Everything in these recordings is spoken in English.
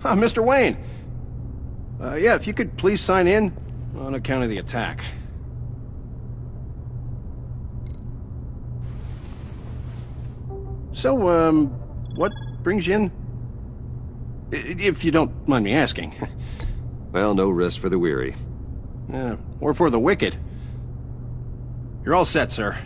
Mr. Wayne. Yeah, if you could please sign in on account of the attack. So, what brings you in? If you don't mind me asking. Well, no rest for the weary. Or for the wicked. You're all set, sir.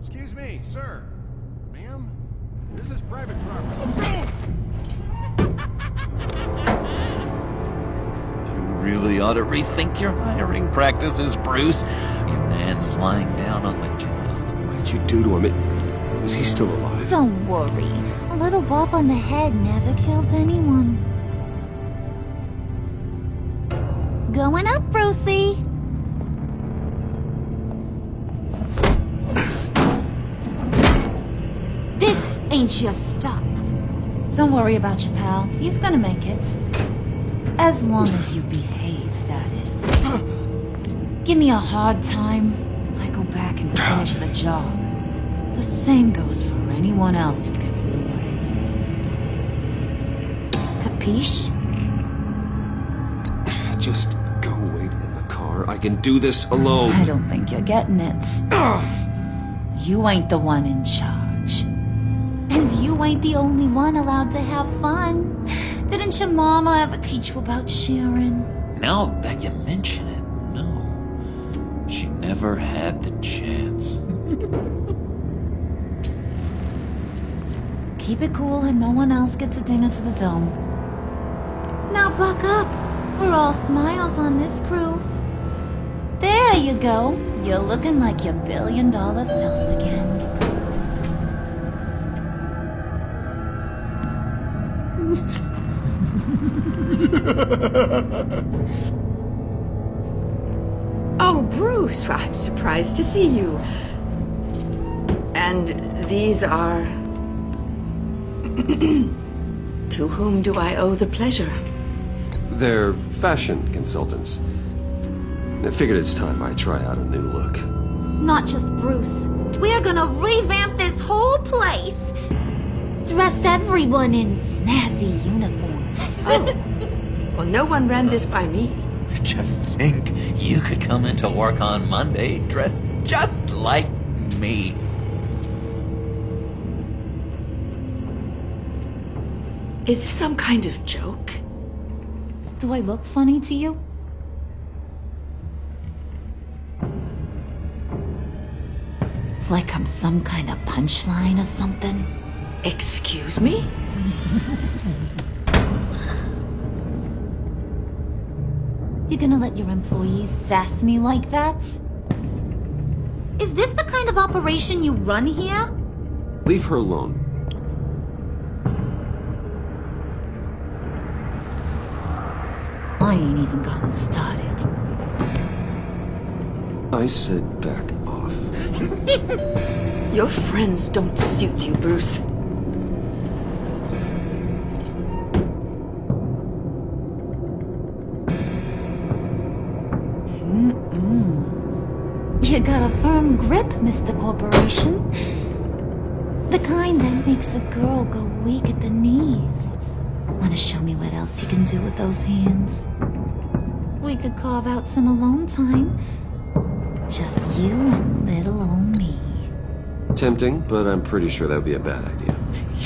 Excuse me, sir. Ma'am? This is private property. Really ought to rethink your hiring practices, Bruce. Your man's lying down on the job. What did you do to him? Is he still alive? Don't worry. A little bump on the head never killed anyone. Going up, Brucey. This ain't your stop. Don't worry about your pal. He's gonna make it. As long as you behave, that is. Give me a hard time, I go back and finish the job. The same goes for anyone else who gets in the way. Capiche? Just go wait in the car. I can do this alone. I don't think you're getting it. You ain't the one in charge. And you ain't the only one allowed to have fun. Didn't your mama ever teach you about sharing? Now that you mention it, no. She never had the chance. Keep it cool and no one else gets a dinger to the dome. Now buck up. We're all smiles on this crew. There you go. You're looking like your billion-dollar self again. Oh, Bruce, I'm surprised to see you. And these are... To whom do I owe the pleasure? They're fashion consultants. I figured it's time I try out a new look. Not just Bruce. We're gonna revamp this whole place. Dress everyone in snazzy uniforms. Oh. Well, no one ran this by me. Just think, you could come into work on Monday dressed just like me. Is this some kind of joke? Do I look funny to you? Like I'm some kind of punchline or something? Excuse me? You gonna let your employees sass me like that? Is this the kind of operation you run here? Leave her alone. I ain't even gotten started. I said back off. Your friends don't suit you, Bruce. You got a firm grip, Mr. Corporation. The kind that makes a girl go weak at the knees. Wanna show me what else you can do with those hands? We could carve out some alone time. Just you and little old me. Tempting, but I'm pretty sure that would be a bad idea.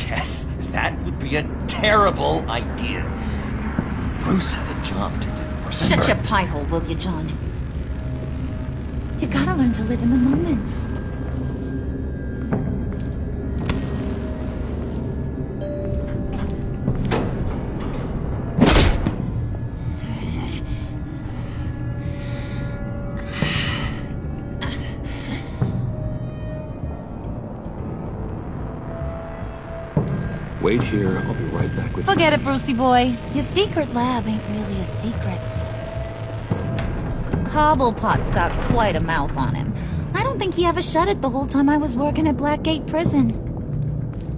Yes, that would be a terrible idea. Bruce has a job to do. Shut your pie hole, will you, John? You gotta learn to live in the moment. Wait here, I'll be right back with Forget it, Brucey boy. Your secret lab ain't really a secret. Cobblepot's got quite a mouth on him. I don't think he ever shut it the whole time I was working at Blackgate Prison.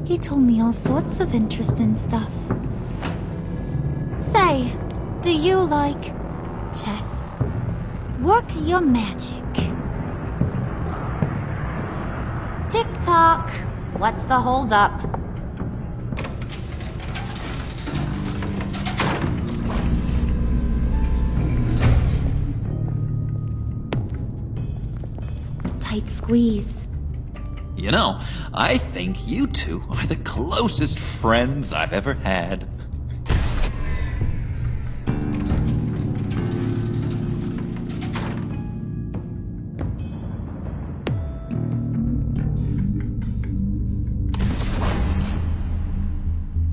He told me all sorts of interesting stuff. Say, Do you like chess? Work your magic. Tick-tock. What's the holdup? Tight squeeze. You know, I think you two are the closest friends I've ever had.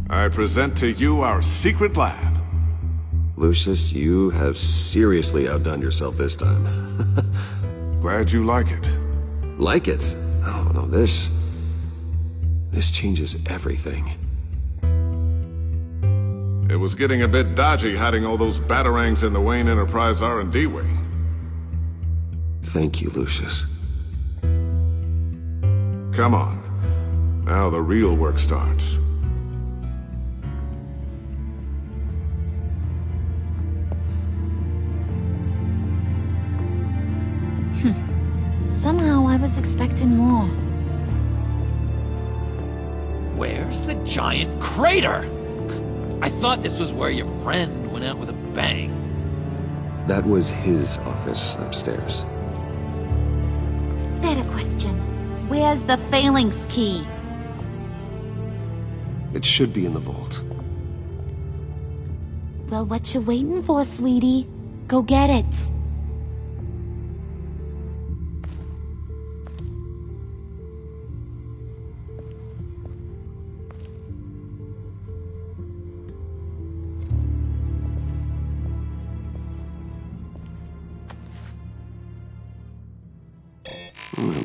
I present to you our secret lab. Lucius, you have seriously outdone yourself this time. Glad you like it. Like it? Oh, no, this changes everything. It was getting a bit dodgy hiding all those batarangs in the Wayne Enterprise R&D wing. Thank you, Lucius. Come on. Now the real work starts. Somehow I was expecting more. Where's the giant crater? I thought this was where your friend went out with a bang. That was his office upstairs. Better question. Where's the phalanx key? It should be in the vault. Well, what you waiting for, sweetie? Go get it.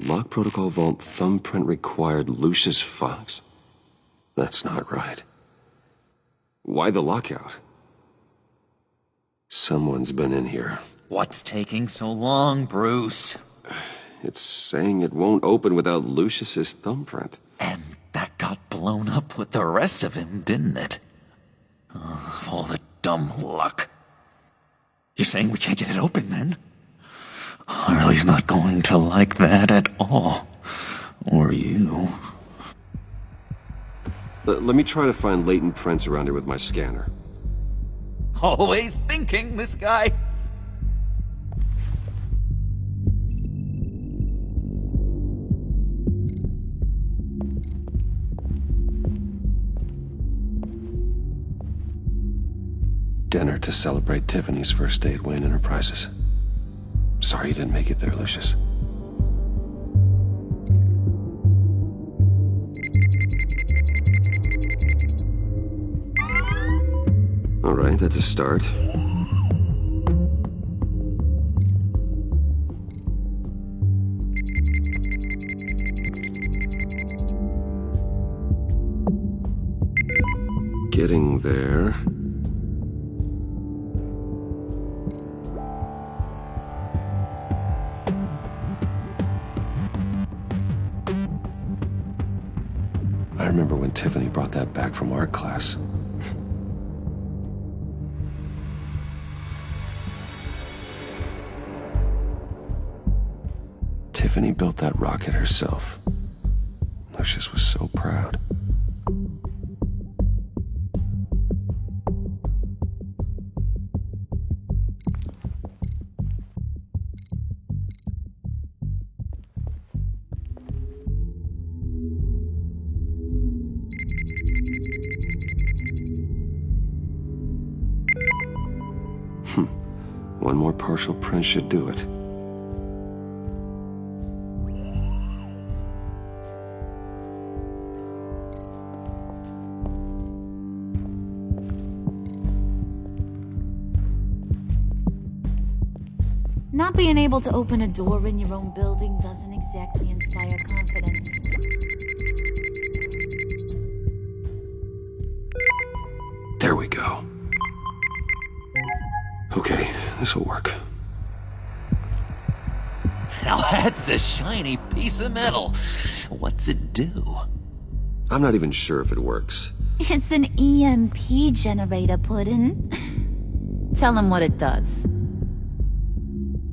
Lock protocol vault thumbprint required Lucius Fox. That's not right. Why the lockout? Someone's been in here. What's taking so long, Bruce? It's saying it won't open without Lucius's thumbprint. And that got blown up with the rest of him, didn't it? All the dumb luck. You're saying we can't get it open, then? Harley's not going to like that at all. Or you. Let me try to find latent prints around here with my scanner. Always thinking, this guy. Dinner to celebrate Tiffany's first day at Wayne Enterprises. Sorry you didn't make it there, Lucius. All right, that's a start. Getting there. I remember when Tiffany brought that back from art class. Tiffany built that rocket herself. Lucius was so proud. One more partial print should do it. Not being able to open a door in your own building doesn't exactly inspire confidence. There we go. Okay, this'll work. Now that's a shiny piece of metal. What's it do? I'm not even sure if it works. It's an EMP generator, Puddin'. Tell him what it does.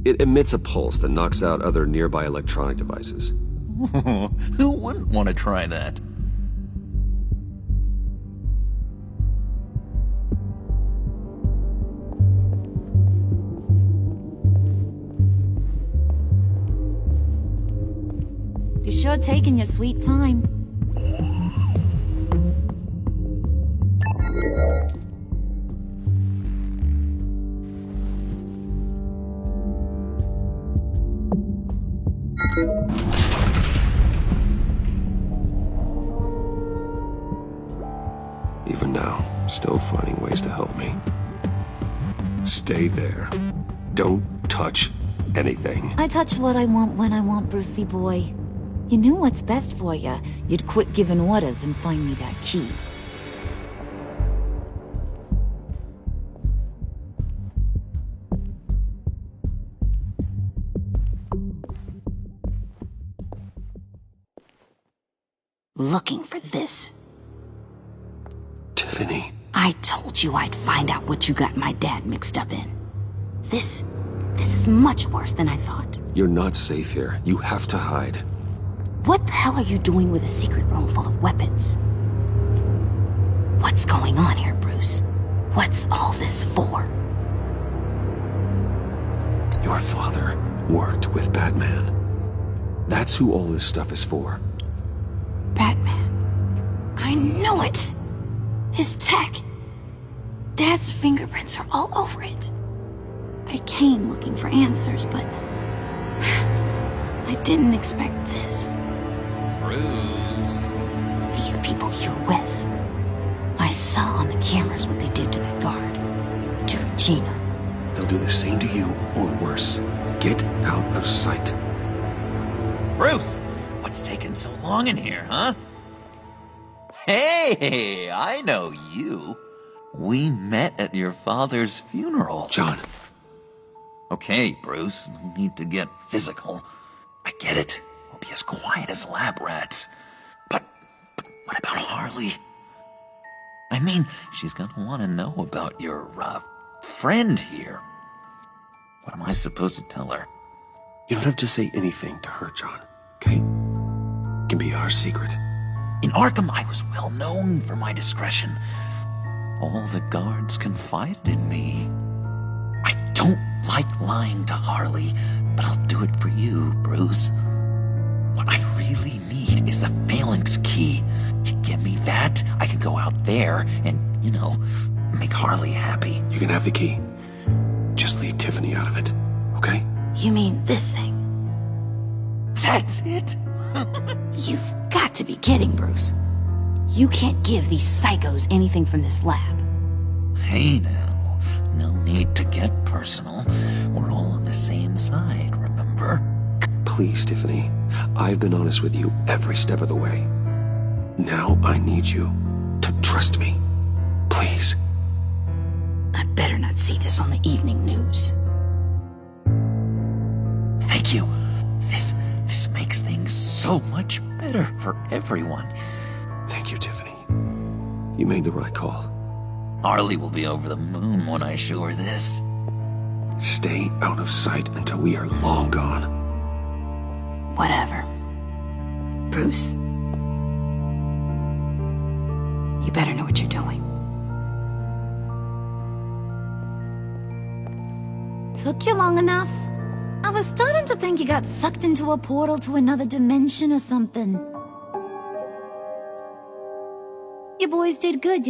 It emits a pulse that knocks out other nearby electronic devices. Who wouldn't want to try that? You're sure taking your sweet time. Even now, still finding ways to help me. Stay there. Don't touch anything. I touch what I want when I want, Brucey boy. You knew what's best for you. You'd quit giving orders and find me that key. Looking for this. Tiffany. I told you I'd find out what you got my dad mixed up in. This is much worse than I thought. You're not safe here. You have to hide. What the hell are you doing with a secret room full of weapons? What's going on here, Bruce? What's all this for? Your father worked with Batman. That's who all this stuff is for. Batman. I knew it! His tech. Dad's fingerprints are all over it. I came looking for answers, but I didn't expect this. Bruce. These people you're with. I saw on the cameras what they did to that guard. To Regina. They'll do the same to you, or worse. Get out of sight. Bruce! What's taking so long in here, huh? Hey, I know you. We met at your father's funeral. John. Okay, Bruce, no need to get physical. I get it. We'll be as quiet as lab rats. But what about Harley? I mean, she's gonna want to know about your, friend here. What am I supposed to tell her? You don't have to say anything to her, John. Okay? It can be our secret. In Arkham, I was well known for my discretion. All the guards confided in me. I don't like lying to Harley, but I'll do it for you, Bruce. What I really need is the Phalanx key. You give me that, I can go out there and, make Harley happy. You can have the key. Just leave Tiffany out of it, okay? You mean this thing? That's it? You've got to be kidding, Bruce. You can't give these psychos anything from this lab. Hey now, no need to get personal. We're all on the same side, remember? Please, Tiffany. I've been honest with you every step of the way. Now I need you to trust me. Please. I better not see this on the evening news. Thank you. This makes things so much better for everyone. Thank you, Tiffany. You made the right call. Harley will be over the moon when I show her this. Stay out of sight until we are long gone. Whatever. Bruce. You better know what you're doing. Took you long enough? I was starting to think you got sucked into a portal to another dimension or something. You boys did good,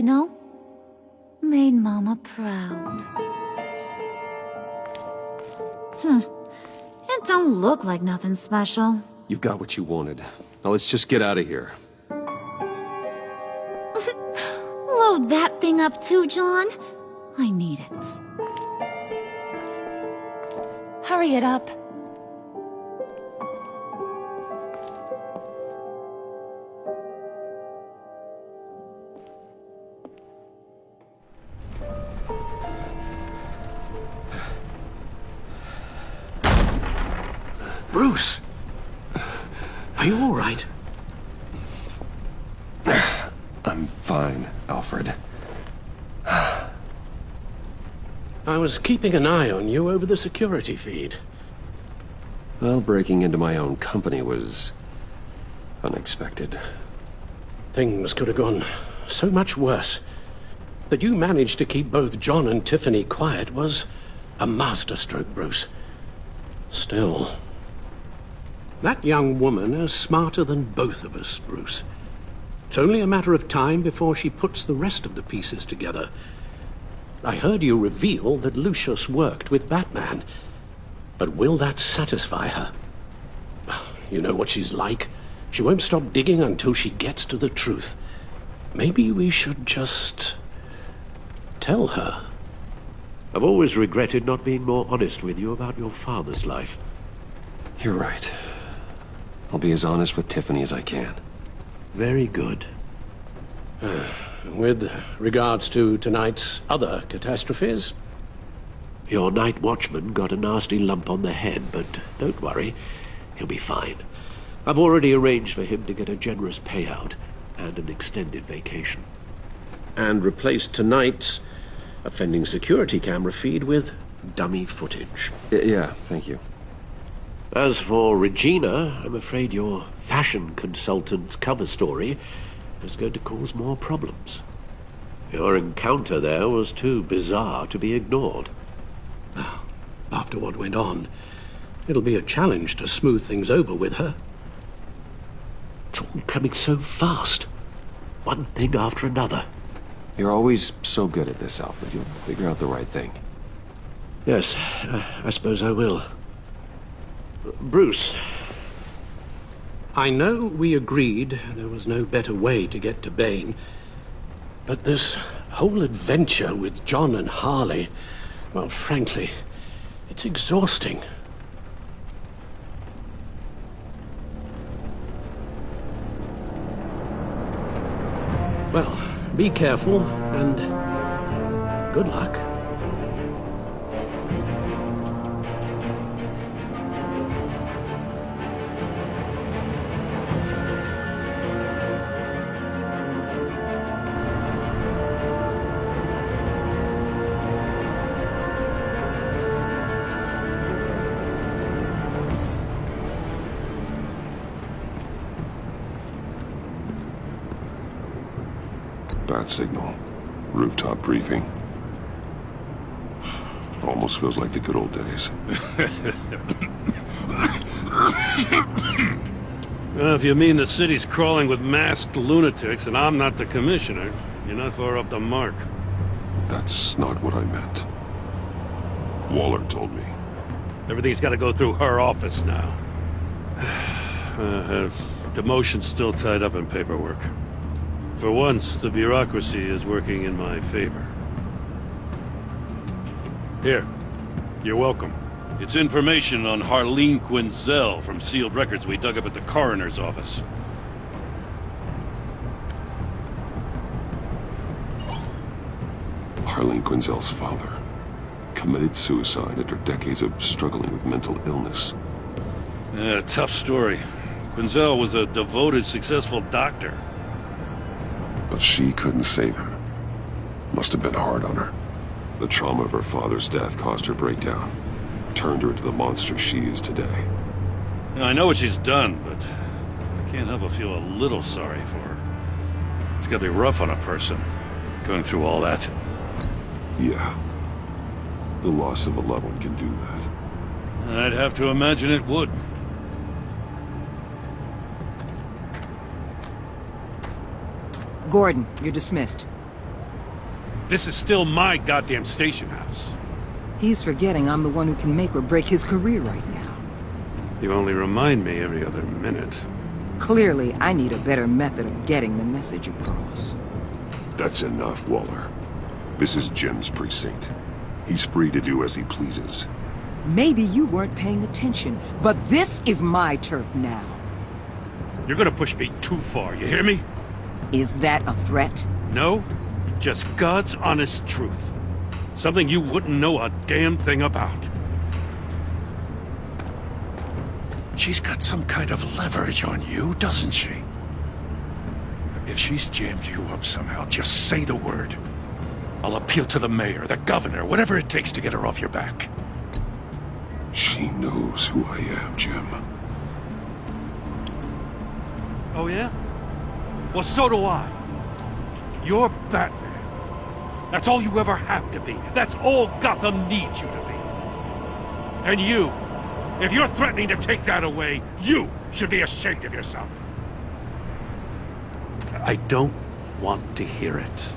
Made Mama proud. It don't look like nothing special. You've got what you wanted. Now let's just get out of here. Load that thing up too, John. I need it. Hurry it up. Bruce! Are you all right? I'm fine, Alfred. I was keeping an eye on you over the security feed. Well, breaking into my own company was unexpected. Things could have gone so much worse. That you managed to keep both John and Tiffany quiet was a masterstroke, Bruce. Still, that young woman is smarter than both of us, Bruce. It's only a matter of time before she puts the rest of the pieces together. I heard you reveal that Lucius worked with Batman. But will that satisfy her? You know what she's like. She won't stop digging until she gets to the truth. Maybe we should just tell her. I've always regretted not being more honest with you about your father's life. You're right. I'll be as honest with Tiffany as I can. Very good. With regards to tonight's other catastrophes? Your night watchman got a nasty lump on the head, but don't worry, he'll be fine. I've already arranged for him to get a generous payout and an extended vacation. And replaced tonight's offending security camera feed with dummy footage. Yeah, thank you. As for Regina, I'm afraid your fashion consultant's cover story is going to cause more problems. Your encounter there was too bizarre to be ignored. After what went on, it'll be a challenge to smooth things over with her. It's all coming so fast. One thing after another. You're always so good at this, Alfred. You'll figure out the right thing. Yes, I suppose I will. Bruce. I know we agreed there was no better way to get to Bane, but this whole adventure with John and Harley, well, frankly, it's exhausting. Well, be careful, and good luck. Bat signal. Rooftop briefing. Almost feels like the good old days. Well, if you mean the city's crawling with masked lunatics and I'm not the commissioner, you're not far off the mark. That's not what I meant. Waller told me. Everything's got to go through her office now. Demotion's still tied up in paperwork. For once, the bureaucracy is working in my favor. Here. You're welcome. It's information on Harleen Quinzel from sealed records we dug up at the coroner's office. Harleen Quinzel's father committed suicide after decades of struggling with mental illness. Yeah, tough story. Quinzel was a devoted, successful doctor. But she couldn't save him. Must have been hard on her. The trauma of her father's death caused her breakdown. Turned her into the monster she is today. Now, I know what she's done, but I can't help but feel a little sorry for her. It's gotta be rough on a person, going through all that. Yeah. The loss of a loved one can do that. I'd have to imagine it would. Gordon, you're dismissed. This is still my goddamn station house. He's forgetting I'm the one who can make or break his career right now. You only remind me every other minute. Clearly, I need a better method of getting the message across. That's enough, Waller. This is Jim's precinct. He's free to do as he pleases. Maybe you weren't paying attention, but this is my turf now. You're gonna push me too far, you hear me? Is that a threat? No, just God's honest truth. Something you wouldn't know a damn thing about. She's got some kind of leverage on you, doesn't she? If she's jammed you up somehow, just say the word. I'll appeal to the mayor, the governor, whatever it takes to get her off your back. She knows who I am, Jim. Oh, yeah? Well, so do I. You're Batman. That's all you ever have to be. That's all Gotham needs you to be. And you, if you're threatening to take that away, you should be ashamed of yourself. I don't want to hear it.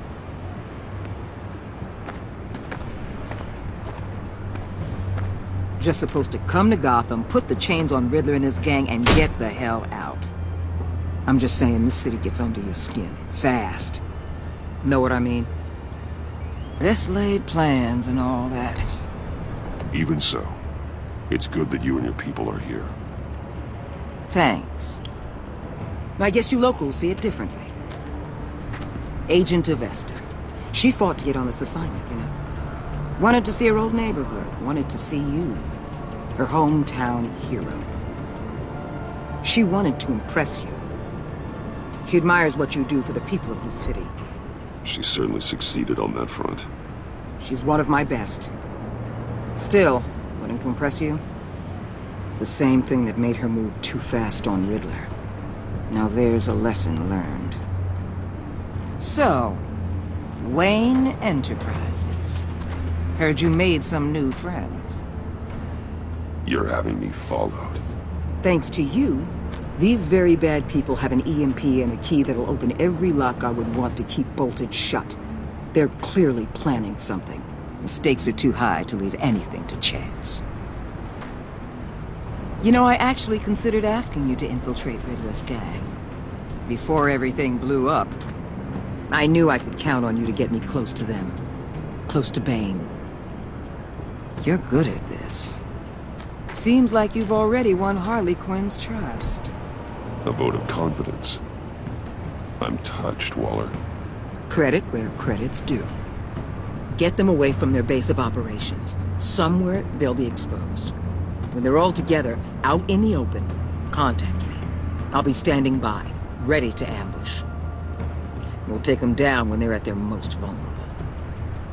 Just supposed to come to Gotham, put the chains on Riddler and his gang, and get the hell out. I'm just saying, this city gets under your skin. Fast. Know what I mean? Best laid plans and all that. Even so, it's good that you and your people are here. Thanks. I guess you locals see it differently. Agent of Esther. She fought to get on this assignment, you know. Wanted to see her old neighborhood. Wanted to see you. Her hometown hero. She wanted to impress you. She admires what you do for the people of this city. She certainly succeeded on that front. She's one of my best. Still, wanting to impress you? It's the same thing that made her move too fast on Riddler. Now there's a lesson learned. So, Wayne Enterprises. Heard you made some new friends. You're having me followed. Thanks to you, these very bad people have an EMP and a key that'll open every lock I would want to keep bolted shut. They're clearly planning something. The stakes are too high to leave anything to chance. You know, I actually considered asking you to infiltrate Riddler's gang. Before everything blew up, I knew I could count on you to get me close to them. Close to Bane. You're good at this. Seems like you've already won Harley Quinn's trust. A vote of confidence. I'm touched, Waller. Credit where credit's due. Get them away from their base of operations. Somewhere they'll be exposed. When they're all together, out in the open, contact me. I'll be standing by, ready to ambush. We'll take them down when they're at their most vulnerable.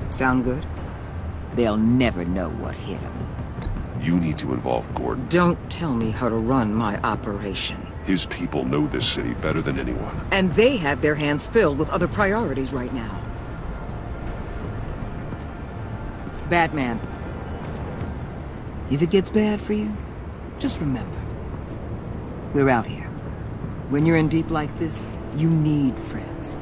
Sound good? They'll never know what hit them. You need to involve Gordon. Don't tell me how to run my operation. His people know this city better than anyone. And they have their hands filled with other priorities right now. Batman. If it gets bad for you, just remember. We're out here. When you're in deep like this, you need friends.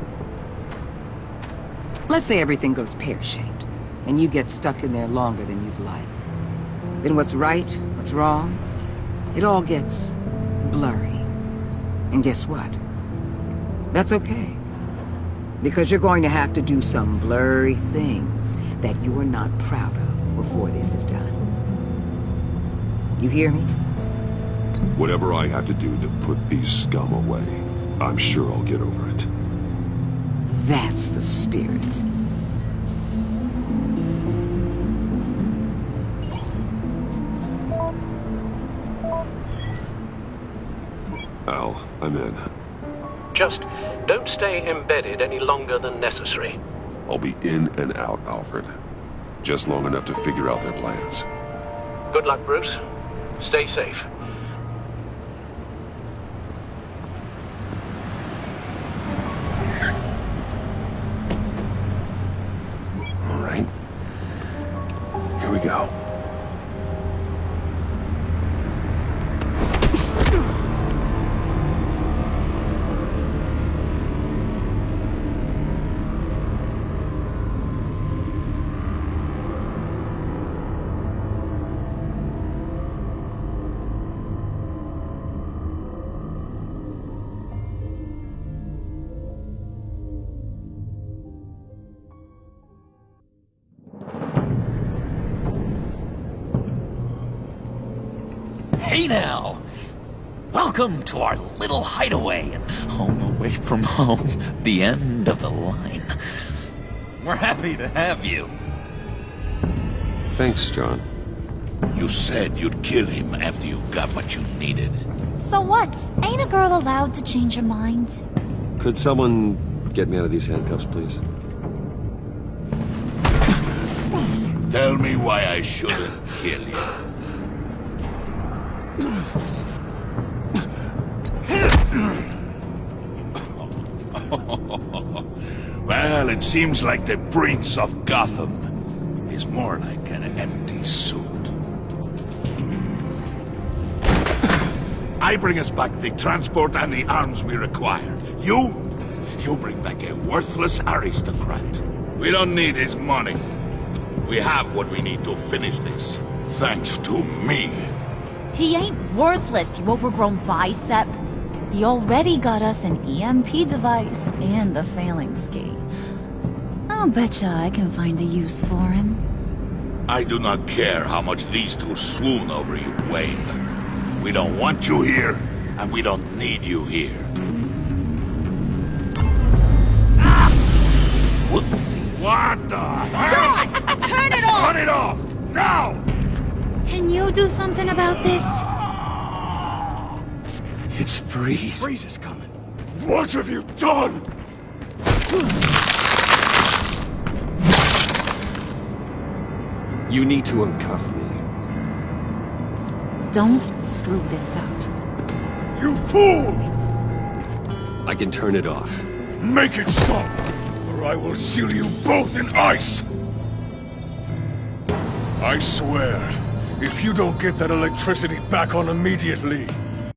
Let's say everything goes pear-shaped, and you get stuck in there longer than you'd like. Then what's right, what's wrong, it all gets blurry. And guess what? That's okay. Because you're going to have to do some blurry things that you're not proud of before this is done. You hear me? Whatever I have to do to put these scum away, I'm sure I'll get over it. That's the spirit. Al, I'm in. Just don't stay embedded any longer than necessary. I'll be in and out, Alfred. Just long enough to figure out their plans. Good luck, Bruce. Stay safe. All right. Here we go. Hey now! Welcome to our little hideaway and home away from home, the end of the line. We're happy to have you. Thanks, John. You said you'd kill him after you got what you needed. So what? Ain't a girl allowed to change her mind? Could someone get me out of these handcuffs, please? Tell me why I shouldn't kill you. Well, it seems like the Prince of Gotham is more like an empty suit. I bring us back the transport and the arms we require. You bring back a worthless aristocrat. We don't need his money. We have what we need to finish this, thanks to me. He ain't worthless, you overgrown bicep. He already got us an EMP device and the phalanx key. I'll betcha I can find a use for him. I do not care how much these two swoon over you, Wayne. We don't want you here, and we don't need you here. Whoopsie. What the hell? John! Turn it off! Turn it off! Now! Can you do something about this? It's Freeze. Freeze is coming. What have you done? You need to uncuff me. Don't screw this up. You fool! I can turn it off. Make it stop, or I will seal you both in ice! I swear, if you don't get that electricity back on immediately,